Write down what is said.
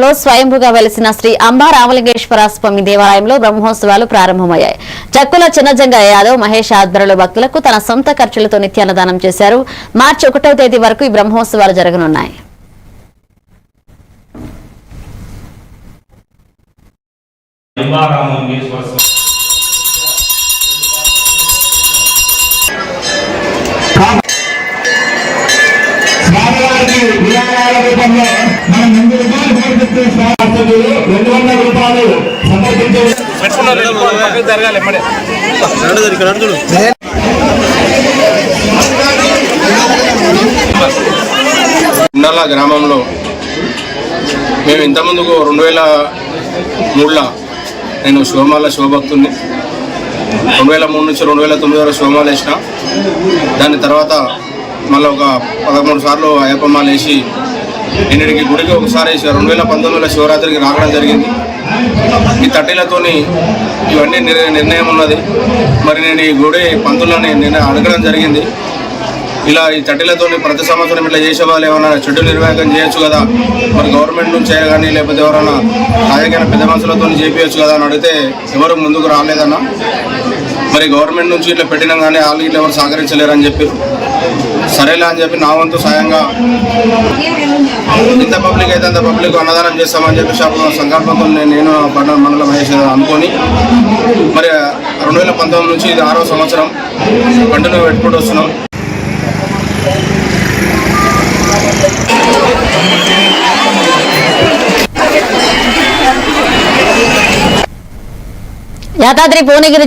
లో స్వయంభుగా వెలిసిన శ్రీ అంబా రామలింగేశ్వర స్వామి దేవాలయంలో బ్రహ్మోత్సవాలు ప్రారంభమయ్యాయి. జక్కుల చిన్నజంగయ్య యాదవ్ మహేష్ ఆధ్వర్యంలో భక్తులకు తన సొంత ఖర్చులతో నిత్యాన్నదానం చేశారు. మార్చి 1వ తేదీ వరకు ఈ బ్రహ్మోత్సవాలు జరగనున్నాయి. ఉండాల గ్రామంలో మేము ఇంతకుముందుకు 2003లో నేను శివమాల శివభక్తుని 2003 నుంచి 2009 వరకు శివమాల వేసిన. దాని తర్వాత మళ్ళీ ఒక 13 సార్లు అయ్యప్ప మాల వేసి నిన్నటికి గుడికి ఒకసారి 2019లో శివరాత్రికి రావడం జరిగింది. ఈ తట్టిలతోని ఇవన్నీ నిర్ణయం ఉన్నది. మరి నేను ఈ గుడి పంతులని నేను అడగడం జరిగింది. ఇలా ఈ తట్టిలతోని ప్రతి సంవత్సరం ఇట్లా చేసే వాళ్ళు ఏమైనా చెడు నిర్వాహకం చేయొచ్చు కదా, మరి గవర్నమెంట్ నుంచి కానీ లేకపోతే ఎవరైనా రాజకీయ పెద్ద మనుషులతో చేపించచ్చు కదా అని అడిగితే ఎవరు ముందుకు రాలేదన్నా. మరి గవర్నమెంట్ నుంచి ఇట్లా పెట్టినాం కానీ వాళ్ళు ఇట్లా ఎవరు సహకరించలేరని చెప్పి సరేలే అని చెప్పి నా వంతు సాయంగా ఇంత పబ్లిక్ అయితే అంత పబ్లిక్ అన్నదానం చేస్తామని చెప్పి సంకల్పంతో నేను మండలం మహేష్ అనుకొని మరి 2019 నుంచి ఇది 6వ సంవత్సరం కంటిన్యూ పెట్టుకుంటూ వస్తున్నాం. యాదాద్రి భువనగిరి